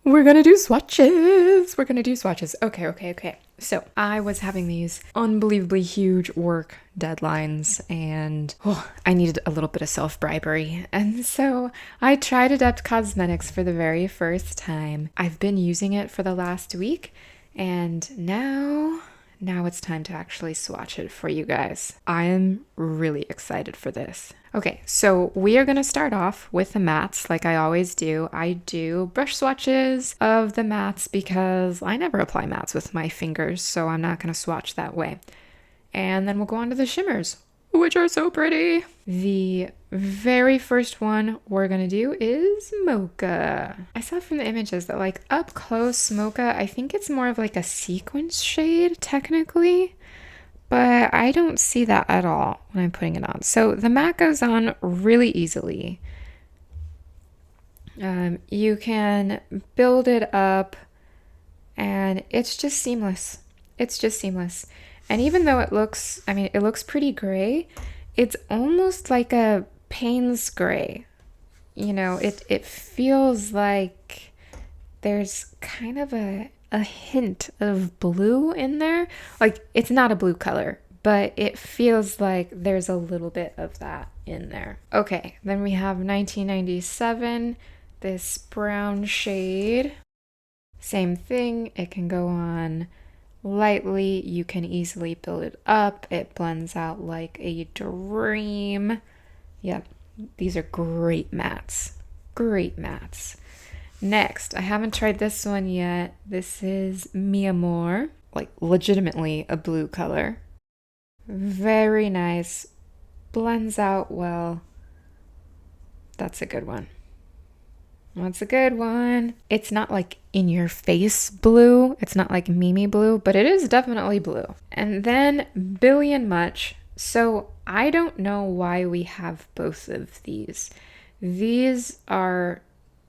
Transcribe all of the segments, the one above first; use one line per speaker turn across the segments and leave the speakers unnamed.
We're gonna do swatches. We're gonna do swatches. Okay. So I was having these unbelievably huge work deadlines and I needed a little bit of self-bribery. And so I tried Adept Cosmetics for the very first time. I've been using it for the last week and now it's time to actually swatch it for you guys. I am really excited for this. Okay, so we are going to start off with the mattes like I always do. I do brush swatches of the mattes because I never apply mattes with my fingers, so I'm not going to swatch that way. And then we'll go on to the shimmers, which are so pretty. The very first one we're gonna do is Mocha. I saw from the images that like up close Mocha, I think it's more of like a sequence shade technically, but I don't see that at all when I'm putting it on. So the matte goes on really easily. You can build it up and it's just seamless. It's just seamless. And even though it looks pretty gray, it's almost like a Payne's gray. You know, it feels like there's kind of a hint of blue in there. Like, it's not a blue color, but it feels like there's a little bit of that in there. Okay, then we have 1997, this brown shade. Same thing, it can go on lightly, you can easily build it up. It blends out like a dream. Yep, these are great mattes. Great mattes. Next, I haven't tried this one yet. This is Mi Amor, like legitimately a blue color. Very nice. Blends out well. That's a good one. That's a good one. It's not like in your face blue. It's not like Mimi blue, but it is definitely blue. And then Billy and Much. So I don't know why we have both of these. These are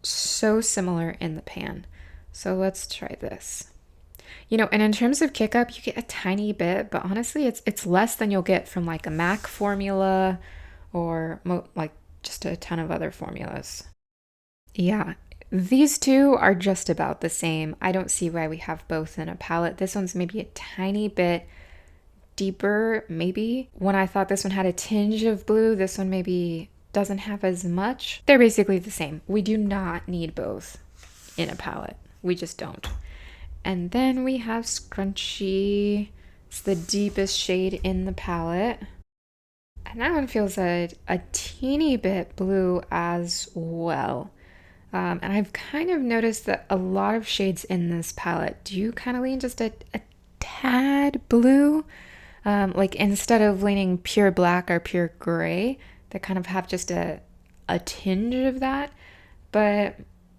so similar in the pan. So let's try this. You know, and in terms of kick up, you get a tiny bit, but honestly, it's less than you'll get from like a MAC formula or like just a ton of other formulas. Yeah, these two are just about the same. I don't see why we have both in a palette. This one's maybe a tiny bit deeper, maybe. When I thought this one had a tinge of blue, this one maybe doesn't have as much. They're basically the same. We do not need both in a palette. We just don't. And then we have Scrunchy. It's the deepest shade in the palette. And that one feels a teeny bit blue as well. And I've kind of noticed that a lot of shades in this palette do kind of lean just a tad blue. Like instead of leaning pure black or pure gray, they kind of have just a tinge of that. But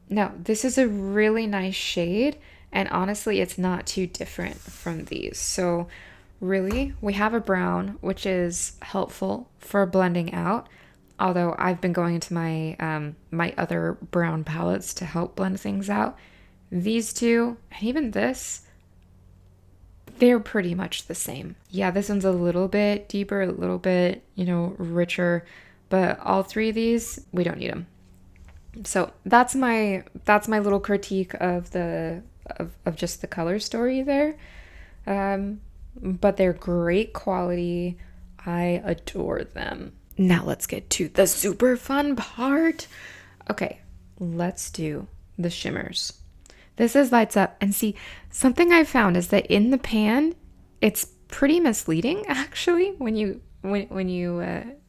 no, this is a really nice shade. And honestly, it's not too different from these. So really, we have a brown, which is helpful for blending out. Although I've been going into my my other brown palettes to help blend things out. These two, and even this, they're pretty much the same. Yeah, this one's a little bit deeper, a little bit, richer, but all three of these, we don't need them. So that's my little critique of of just the color story there. But they're great quality. I adore them. Now let's get to the super fun part. Okay, let's do the shimmers. This is Lights Up. And see, something I found is that in the pan, it's pretty misleading actually when you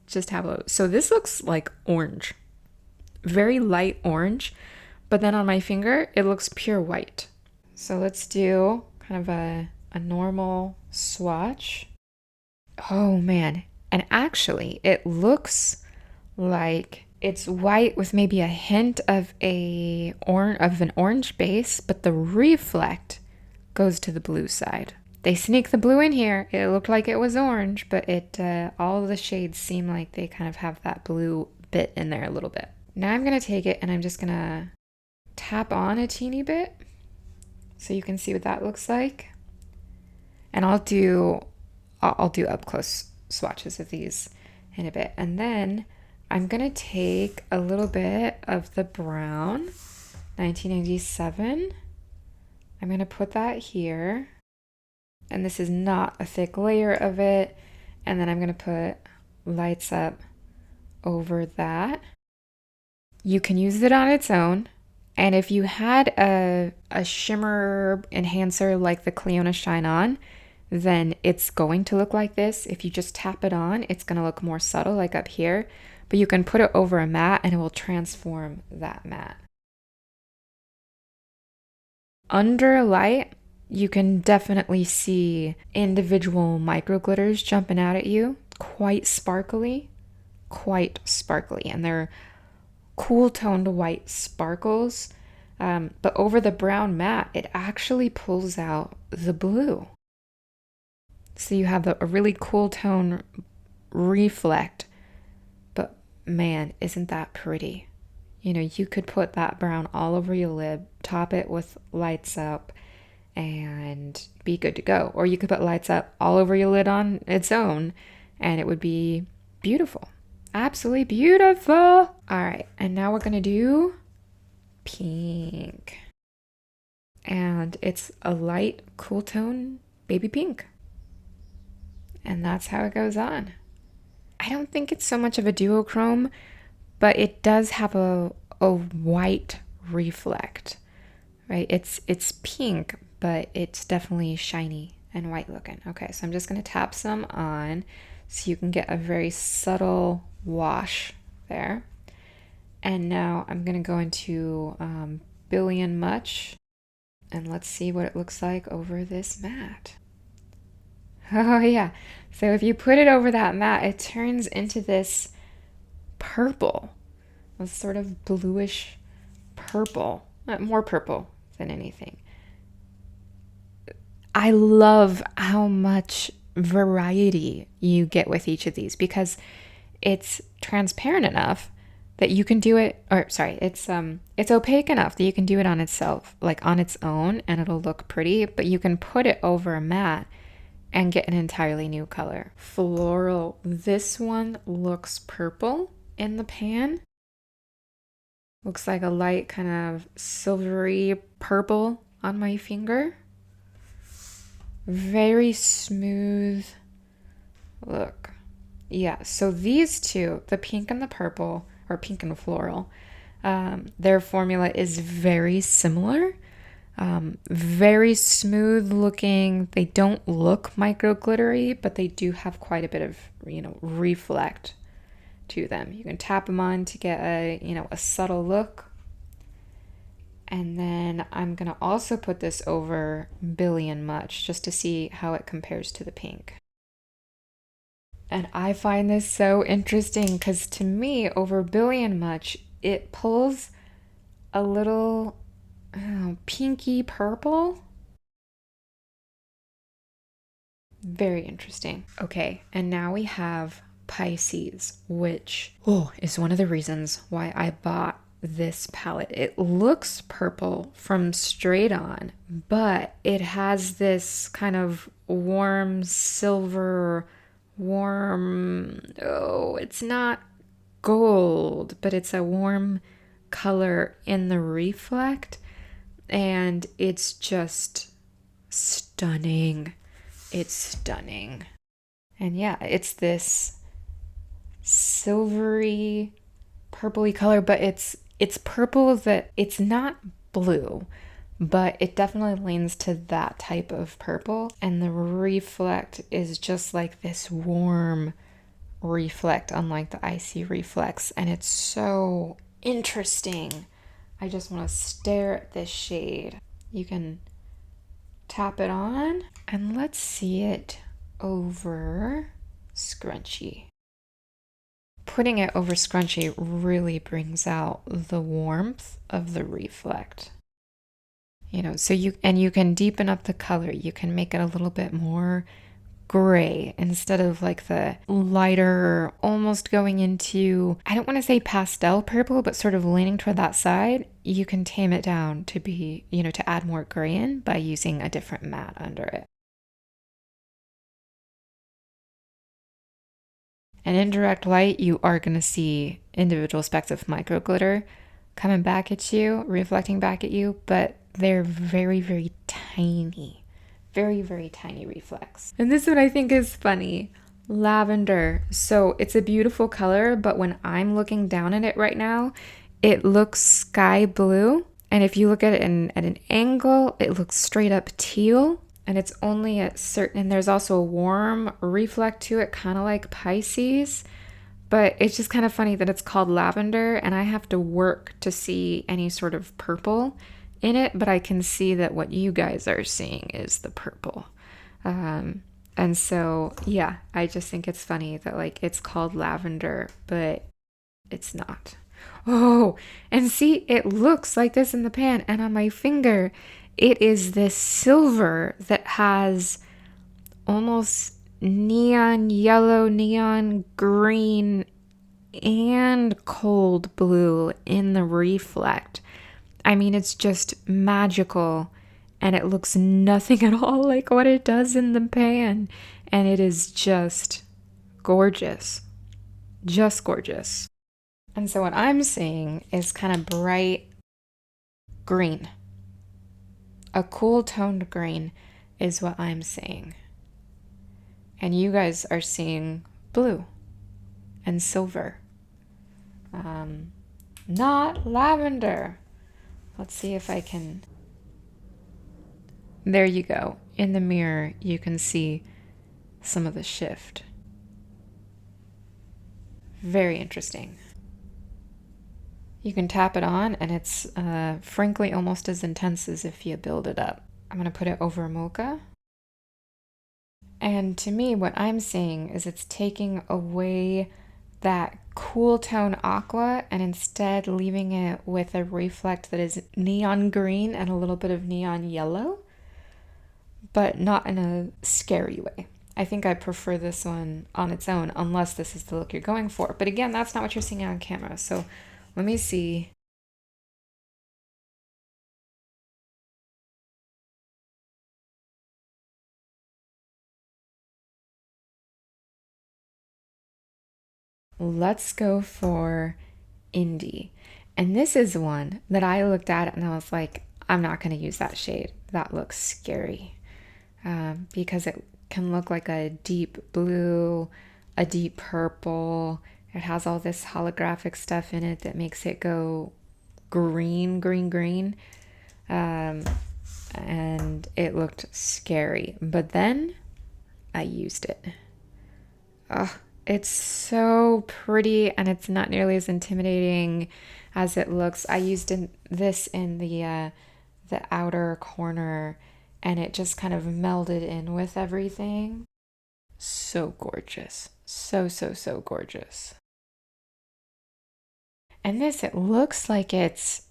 just have a. So this looks like orange, very light orange, but then on my finger it looks pure white. So let's do kind of a normal swatch. Oh man. And actually, it looks like it's white with maybe a hint of an orange base, but the reflect goes to the blue side. They sneak the blue in here. It looked like it was orange, but all of the shades seem like they kind of have that blue bit in there a little bit. Now I'm going to take it and I'm just going to tap on a teeny bit so you can see what that looks like. And I'll do up close swatches of these in a bit. And then I'm gonna take a little bit of the brown 1997. I'm going to put that here. And this is not a thick layer of it. And then I'm going to put Lights Up over that. You can use it on its own. And if you had a shimmer enhancer like the Cleona Shine On, then it's going to look like this. If you just tap it on, it's going to look more subtle, like up here. But you can put it over a matte and it will transform that matte. Under light, you can definitely see individual micro glitters jumping out at you. Quite sparkly. And they're cool toned white sparkles. But over the brown matte, it actually pulls out the blue. So you have a really cool tone reflect. But man, isn't that pretty? You know, you could put that brown all over your lid, top it with Lights Up, and be good to go. Or you could put Lights Up all over your lid on its own, and it would be beautiful. Absolutely beautiful. All right, and now we're gonna do pink. And it's a light, cool tone baby pink. And that's how it goes on. I don't think it's so much of a duochrome, but it does have a white reflect, right? It's pink, but it's definitely shiny and white looking. Okay, so I'm just gonna tap some on so you can get a very subtle wash there. And now I'm gonna go into Billion Much, and let's see what it looks like over this matte. Oh yeah, so if you put it over that matte, it turns into this purple, a sort of bluish purple, more purple than anything. I love how much variety you get with each of these because it's transparent enough that you can do it, or sorry, it's opaque enough that you can do it on itself, like on its own, and it'll look pretty, but you can put it over a matte and get an entirely new color. Floral, this one looks purple in the pan. Looks like a light kind of silvery purple on my finger. Very smooth. Look. Yeah, so these two, the pink and the purple, or pink and floral, their formula is very similar. Very smooth looking. They don't look micro glittery, but they do have quite a bit of, reflect to them. You can tap them on to get a subtle look. And then I'm gonna also put this over Billion Much just to see how it compares to the pink. And I find this so interesting because to me, over Billion Much, it pulls a little pinky purple. Very interesting. Okay, and now we have Pisces, which is one of the reasons why I bought this palette. It looks purple from straight on, but it has this kind of warm silver, it's not gold, but it's a warm color in the reflect, and it's just stunning. It's stunning. And yeah, it's this silvery purpley color, but it's purple that it's not blue, but it definitely leans to that type of purple. And the reflect is just like this warm reflect, unlike the icy reflex. And it's so interesting. I just want to stare at this shade. You can tap it on and let's see it over Scrunchie. Putting it over Scrunchie really brings out the warmth of the reflect. So you can deepen up the color. You can make it a little bit more gray instead of like the lighter, almost going into, I don't want to say pastel purple, but sort of leaning toward that side. You can tame it down to be, to add more gray in by using a different matte under it. And in direct light, you are going to see individual specks of micro glitter, coming back at you, reflecting back at you, but they're very, very tiny. Very, very tiny reflex. And this one I think is funny. Lavender. So it's a beautiful color, but when I'm looking down at it right now, it looks sky blue. And if you look at it at an angle, it looks straight up teal. And it's only at certain, and there's also a warm reflect to it, kind of like Pisces. But it's just kind of funny that it's called lavender, and I have to work to see any sort of purple in it, but I can see that what you guys are seeing is the purple. And so, yeah, I just think it's funny that like it's called lavender, but it's not. Oh, and see, it looks like this in the pan, and on my finger, it is this silver that has almost neon yellow, neon green, and cold blue in the reflect. I mean, it's just magical, and it looks nothing at all like what it does in the pan. And it is just gorgeous. Just gorgeous. And so what I'm seeing is kind of bright green. A cool toned green is what I'm seeing. And you guys are seeing blue and silver. Not lavender. Let's see if I can. There you go. In the mirror, you can see some of the shift. Very interesting. You can tap it on, and it's frankly almost as intense as if you build it up. I'm going to put it over mocha. And to me, what I'm seeing is it's taking away that cool tone aqua and instead leaving it with a reflect that is neon green and a little bit of neon yellow, but not in a scary way. I think I prefer this one on its own, unless this is the look you're going for. But again, that's not what you're seeing on camera. So let me see. Let's go for Indie. And this is one that I looked at and I was like, I'm not going to use that shade. That looks scary. Because it can look like a deep blue, a deep purple. It has all this holographic stuff in it that makes it go green, green, green. And it looked scary. But then I used it. Oh, it's so pretty, and it's not nearly as intimidating as it looks. I used this in the outer corner, and it just kind of melded in with everything. So gorgeous. So, so, so gorgeous. And this, it looks like it's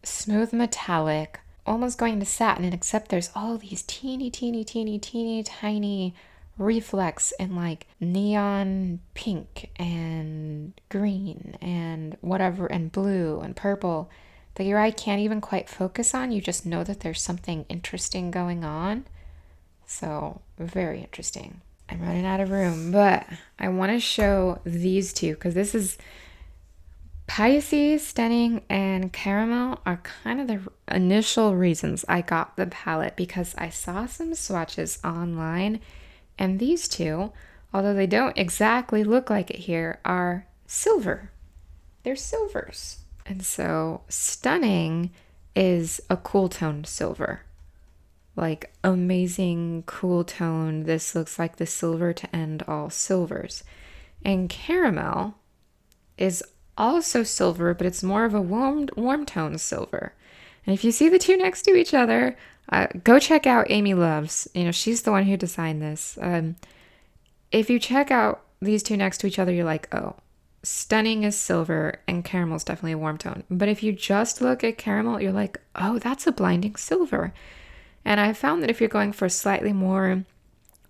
smooth metallic, almost going to satin, except there's all these teeny, teeny, teeny, teeny, tiny reflex in like neon pink and green and whatever, and blue and purple that your eye can't even quite focus on. You just know that there's something interesting going on. So very interesting. I'm running out of room, but I want to show these two because this is Pisces, Stunning, and Caramel are kind of the initial reasons I got the palette, because I saw some swatches online, and these two, although they don't exactly look like it here, are silver. They're silvers. And so Stunning is a cool toned silver. Like amazing cool tone. This looks like the silver to end all silvers. And Caramel is also silver, but it's more of a warm tone silver. And if you see the two next to each other, go check out Amy Loves. You know, she's the one who designed this. If you check out these two next to each other, you're like, oh, Stunning is silver and Caramel is definitely a warm tone. But if you just look at Caramel, you're like, oh, that's a blinding silver. And I found that if you're going for a slightly more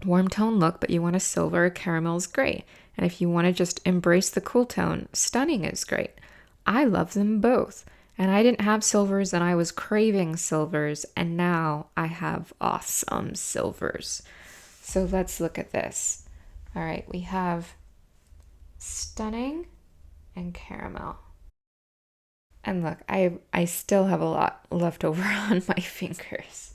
warm tone look, but you want a silver, Caramel's great. And if you want to just embrace the cool tone, Stunning is great. I love them both. And I didn't have silvers, and I was craving silvers, and now I have awesome silvers. So let's look at this. All right, we have Stunning and Caramel. And look, I still have a lot left over on my fingers.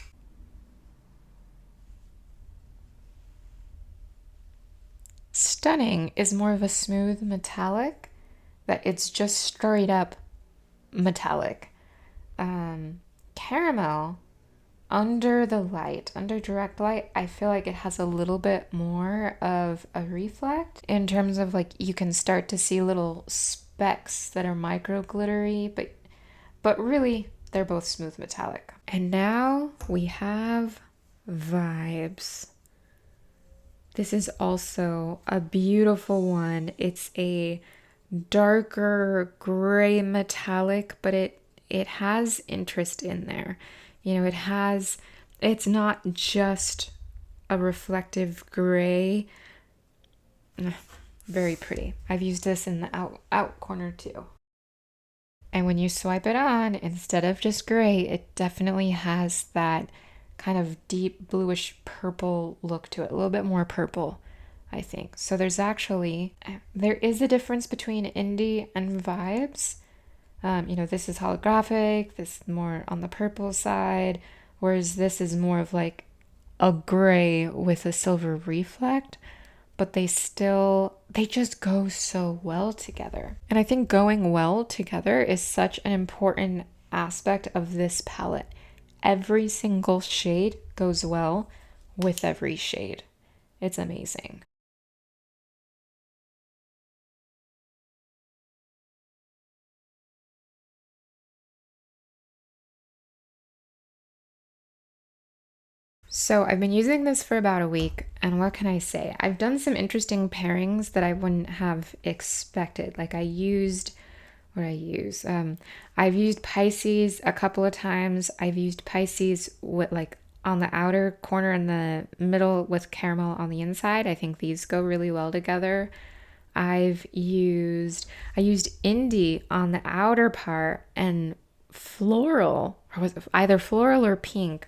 Stunning is more of a smooth metallic, that it's just straight up metallic. Caramel, under the light, under direct light, I feel like it has a little bit more of a reflect in terms of like you can start to see little specks that are micro glittery, but really they're both smooth metallic. And now we have Vibes. This is also a beautiful one. It's a darker gray metallic, but it has interest in there. You know, it's not just a reflective gray. Very pretty. I've used this in the out corner too. And when you swipe it on, instead of just gray, it definitely has that kind of deep bluish purple look to it, a little bit more purple, I think. So there is a difference between indie and Vibes. This is holographic, this is more on the purple side, whereas this is more of like a gray with a silver reflect, but they just go so well together. And I think going well together is such an important aspect of this palette. Every single shade goes well with every shade. It's amazing. So I've been using this for about a week, and what can I say? I've done some interesting pairings that I wouldn't have expected. Like I've used Pisces a couple of times. I've used Pisces with like on the outer corner in the middle with caramel on the inside. I think these go really well together. I used indie on the outer part and floral, or was it either floral or pink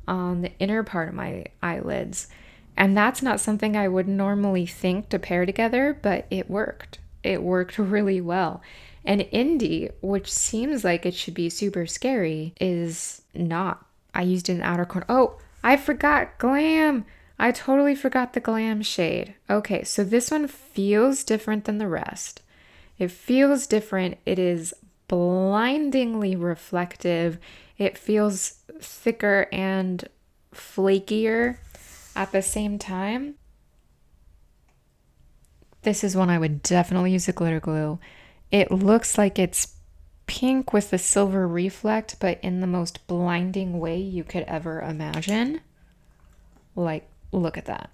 on the inner part of my eyelids. And that's not something I would normally think to pair together, but it worked. It worked really well. And indie, which seems like it should be super scary, is not. I used an outer corner. Oh, I forgot glam. I totally forgot the glam shade. Okay, so this one feels different than the rest. It feels different. It is blindingly reflective. It feels thicker and flakier at the same time. This is one I would definitely use a glitter glue. It looks like it's pink with the silver reflect, but in the most blinding way you could ever imagine. Like, look at that.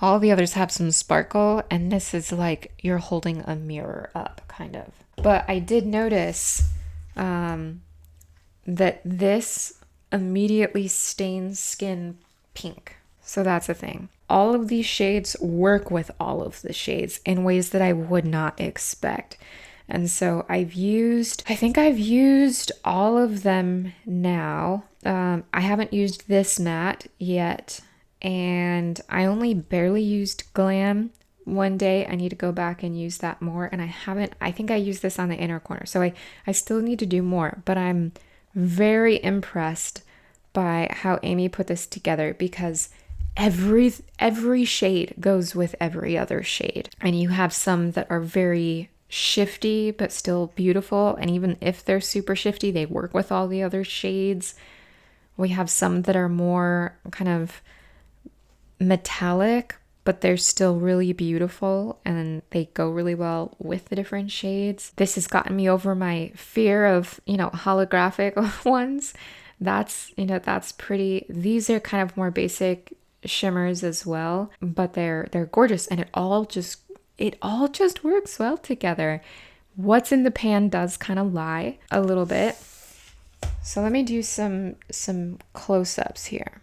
All the others have some sparkle, and this is like you're holding a mirror up, kind of. But I did notice that this immediately stains skin pink. So that's a thing. All of these shades work with all of the shades in ways that I would not expect. And so I think I've used all of them now. I haven't used this matte yet, and I only barely used Glam one day. I need to go back and use that more, and I think I used this on the inner corner. So I still need to do more, but I'm very impressed by how Amy put this together because every shade goes with every other shade. And you have some that are very shifty but still beautiful, and even if they're super shifty, they work with all the other shades. We have some that are more kind of metallic, but they're still really beautiful and they go really well with the different shades. This has gotten me over my fear of, holographic ones. That's pretty. These are kind of more basic shimmers as well, but they're gorgeous, and it all just works well together. What's in the pan does kind of lie a little bit. So let me do some close-ups here.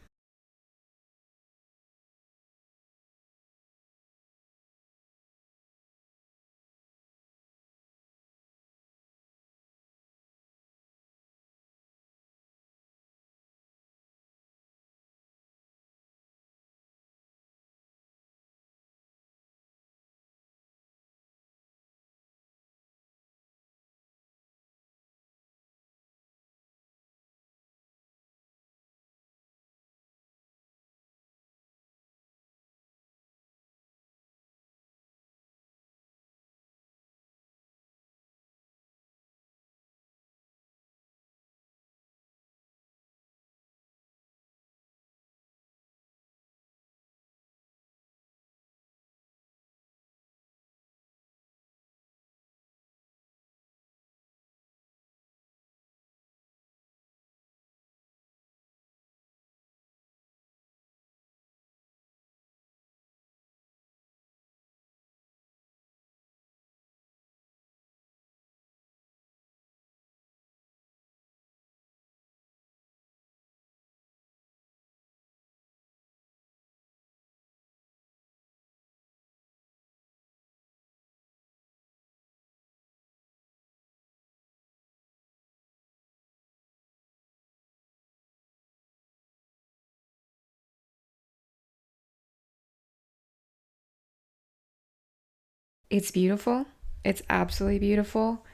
It's beautiful. It's absolutely beautiful.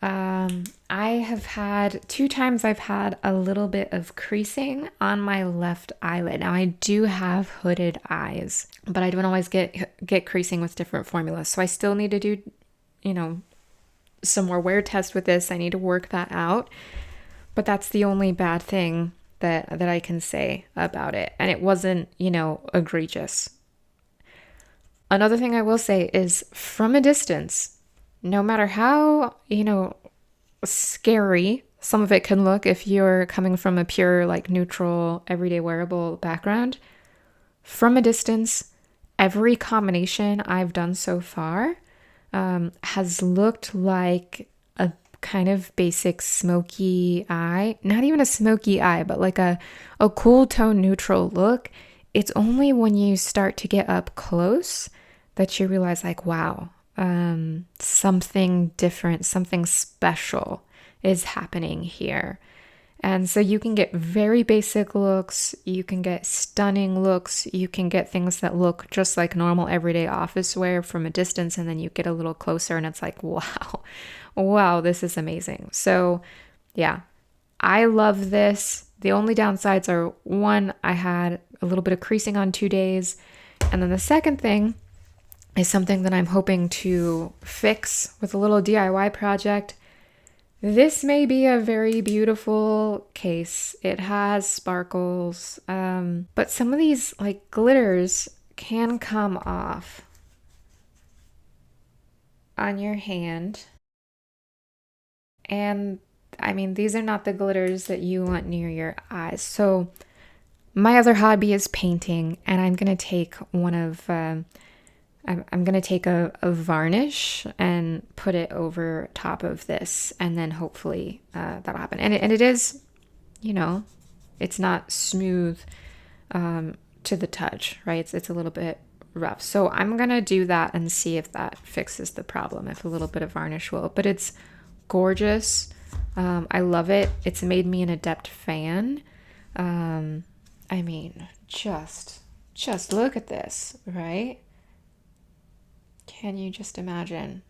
I have had two times I've had a little bit of creasing on my left eyelid. Now I do have hooded eyes, but I don't always get creasing with different formulas. So I still need to do, you know, some more wear test with this. I need to work that out. But that's the only bad thing that I can say about it. And it wasn't, egregious. Another thing I will say is from a distance, no matter how, scary some of it can look if you're coming from a pure, like neutral, everyday wearable background, from a distance, every combination I've done so far has looked like a kind of basic smoky eye. Not even a smoky eye, but like a cool tone neutral look. It's only when you start to get up close that you realize, like, wow, something different, something special is happening here. And so you can get very basic looks, you can get stunning looks, you can get things that look just like normal everyday office wear from a distance, and then you get a little closer and it's like, wow, wow, this is amazing. So, yeah, I love this. The only downsides are one, I had a little bit of creasing on 2 days. And then the second thing is something that I'm hoping to fix with a little DIY project. This may be a very beautiful case. It has sparkles, but some of these like glitters can come off on your hand. And I mean, these are not the glitters that you want near your eyes. So my other hobby is painting, and I'm going to take I'm going to take a varnish and put it over top of this, and then hopefully that'll happen. And it is, it's not smooth to the touch, right? It's a little bit rough. So I'm going to do that and see if that fixes the problem, if a little bit of varnish will. But it's gorgeous. I love it. It's made me an Adept fan. I mean, just look at this, right? Can you just imagine?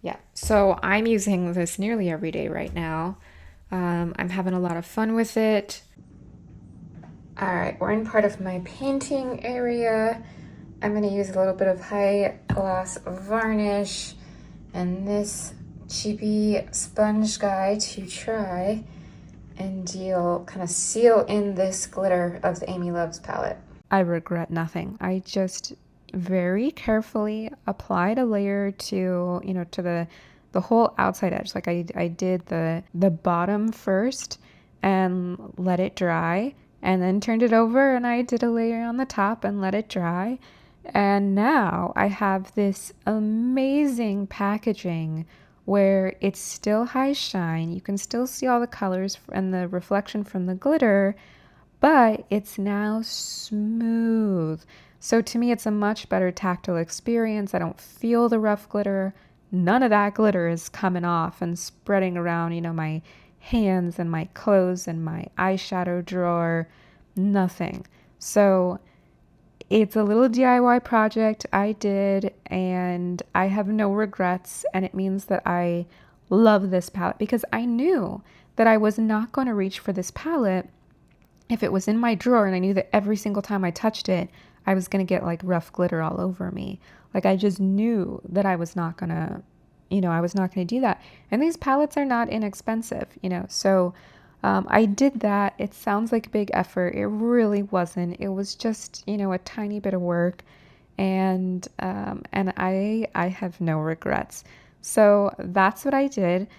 Yeah, so I'm using this nearly every day right now. I'm having a lot of fun with it. All right, we're in part of my painting area. I'm gonna use a little bit of high gloss varnish and this cheapy sponge guy to try and kind of seal in this glitter of the Amy Loves palette. I regret nothing. I just very carefully applied a layer to, to the whole outside edge. Like I did the bottom first and let it dry, and then turned it over and I did a layer on the top and let it dry. And now I have this amazing packaging where it's still high shine. You can still see all the colors and the reflection from the glitter, but it's now smooth. So to me, it's a much better tactile experience. I don't feel the rough glitter. None of that glitter is coming off and spreading around, my hands and my clothes and my eyeshadow drawer. Nothing. So it's a little DIY project I did, and I have no regrets. And it means that I love this palette because I knew that I was not going to reach for this palette if it was in my drawer, and I knew that every single time I touched it, I was going to get like rough glitter all over me. Like I just knew that I was not going to, I was not going to do that. And these palettes are not inexpensive, so I did that. It sounds like a big effort. It really wasn't. It was just, a tiny bit of work, and I have no regrets. So that's what I did.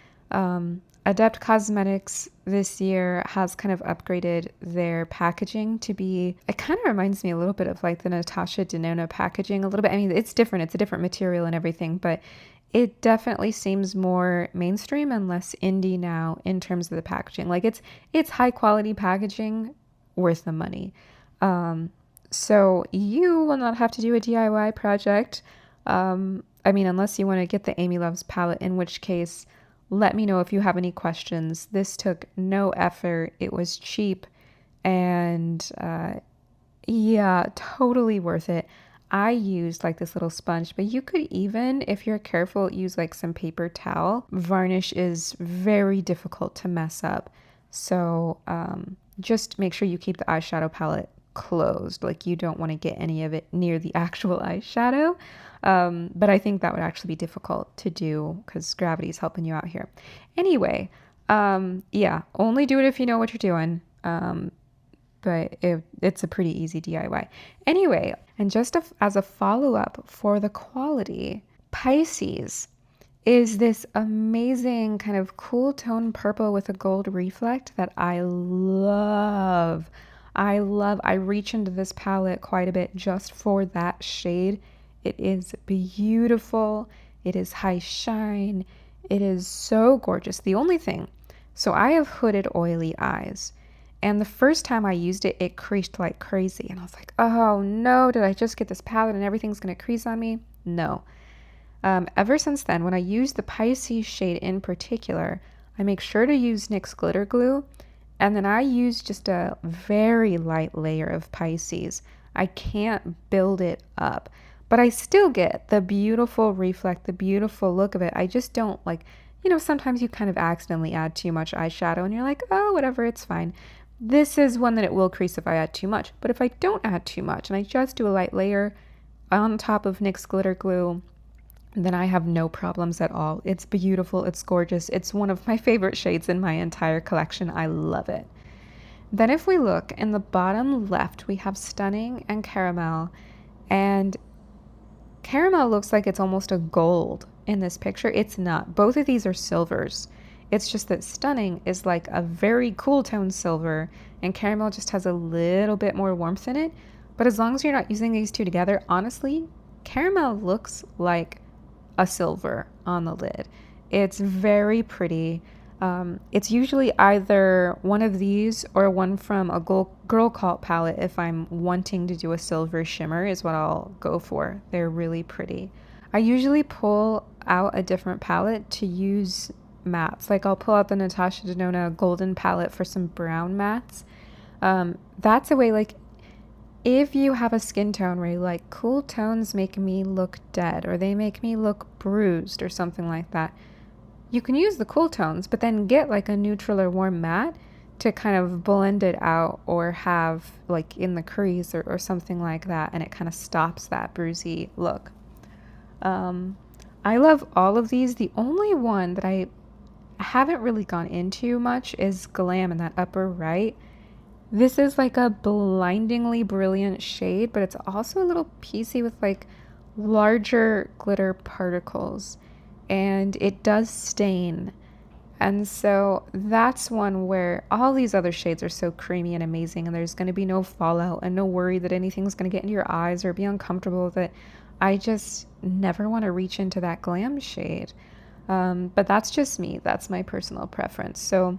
Adept Cosmetics this year has kind of upgraded their packaging to be, it kind of reminds me a little bit of like the Natasha Denona packaging a little bit. I mean, it's different. It's a different material and everything, but it definitely seems more mainstream and less indie now in terms of the packaging. Like it's high quality packaging worth the money. So you will not have to do a DIY project. I mean, unless you want to get the Amy Loves palette, in which case, let me know if you have any questions. This took no effort. It was cheap, and yeah, totally worth it. I used like this little sponge, but you could even, if you're careful, use like some paper towel. Varnish is very difficult to mess up. So just make sure you keep the eyeshadow palette closed. Like you don't want to get any of it near the actual eyeshadow. But I think that would actually be difficult to do because gravity is helping you out here. Anyway, yeah, only do it if you know what you're doing. But it's a pretty easy DIY. Anyway, and just as a follow-up for the quality, Pisces is this amazing kind of cool tone purple with a gold reflect that I love. I love. I reach into this palette quite a bit just for that shade. It is beautiful. It is high shine. It is so gorgeous. The only thing, so I have hooded oily eyes. And the first time I used it, it creased like crazy. And I was like, oh no, did I just get this palette and everything's going to crease on me? No. Ever since then, when I use the Pisces shade in particular, I make sure to use NYX glitter glue. And then I use just a very light layer of Pisces. I can't build it up, but I still get the beautiful reflect, the beautiful look of it. I just don't like, sometimes you kind of accidentally add too much eyeshadow and you're like, oh, whatever, it's fine. This is one that it will crease if I add too much. But if I don't add too much and I just do a light layer on top of NYX glitter glue, then I have no problems at all. It's beautiful. It's gorgeous. It's one of my favorite shades in my entire collection. I love it. Then if we look in the bottom left, we have Stunning and Caramel. And Caramel looks like it's almost a gold in this picture. It's not. Both of these are silvers. It's just that Stunning is like a very cool tone silver and Caramel just has a little bit more warmth in it. But as long as you're not using these two together, honestly, Caramel looks like a silver on the lid. It's very pretty. It's usually either one of these or one from a Girl Cult palette. If I'm wanting to do a silver shimmer is what I'll go for. They're really pretty. I usually pull out a different palette to use mattes. Like I'll pull out the Natasha Denona golden palette for some brown mattes. That's a way, like, if you have a skin tone where you're like, cool tones make me look dead or they make me look bruised or something like that, you can use the cool tones, but then get like a neutral or warm matte to kind of blend it out or have like in the crease or something like that, and it kind of stops that bruisey look. I love all of these. The only one that I haven't really gone into much is Glam in that upper right. This is like a blindingly brilliant shade, but it's also a little piecey with like larger glitter particles, and it does stain. And so that's one where all these other shades are so creamy and amazing, and there's going to be no fallout and no worry that anything's going to get into your eyes or be uncomfortable with it. I just never want to reach into that Glam shade. But that's just me. That's my personal preference. So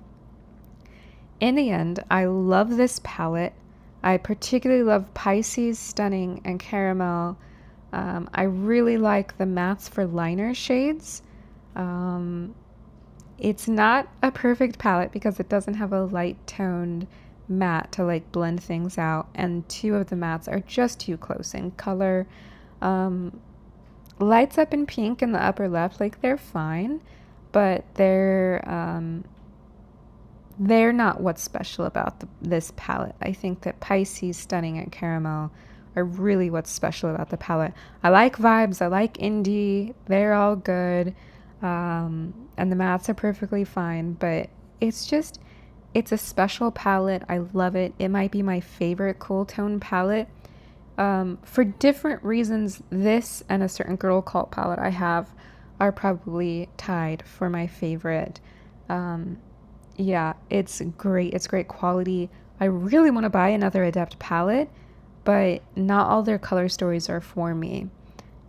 in the end, I love this palette. I particularly love Pisces, Stunning, and Caramel. I really like the mattes for liner shades. It's not a perfect palette because it doesn't have a light toned matte to like blend things out, and two of the mattes are just too close in color. Lights Up in Pink in the upper left, like they're fine, but they're not what's special about this palette. I think that Pisces, Stunning, and Caramel are really what's special about the palette. I like vibes. I like indie. They're all good. And the mattes are perfectly fine, but it's a special palette. I love it. It might be my favorite cool tone palette. For different reasons, this and a certain Girl Cult palette I have are probably tied for my favorite. Yeah, it's great. It's great quality. I really want to buy another Adept palette, but not all their color stories are for me.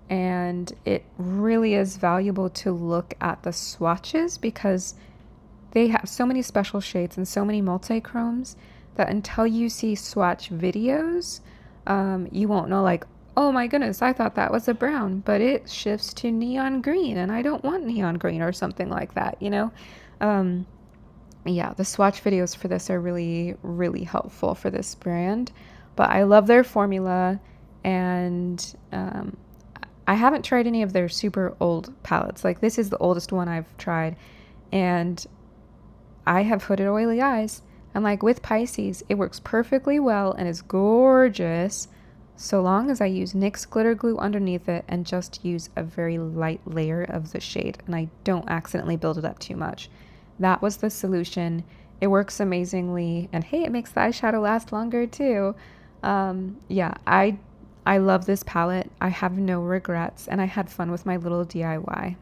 And it really is valuable to look at the swatches because they have so many special shades and so many multi-chromes that until you see swatch videos, you won't know, like, oh my goodness, I thought that was a brown, but it shifts to neon green and I don't want neon green or something like that, Yeah, the swatch videos for this are really, really helpful for this brand. But I love their formula.
and I haven't tried any of their super old palettes. Like this is the oldest one I've tried, and I have hooded oily eyes. And like with Pisces, it works perfectly well and is gorgeous so long as I use NYX glitter glue underneath it and just use a very light layer of the shade and I don't accidentally build it up too much. That was the solution. It works amazingly, and hey, it makes the eyeshadow last longer too. Yeah, I love this palette. I have no regrets, and I had fun with my little DIY.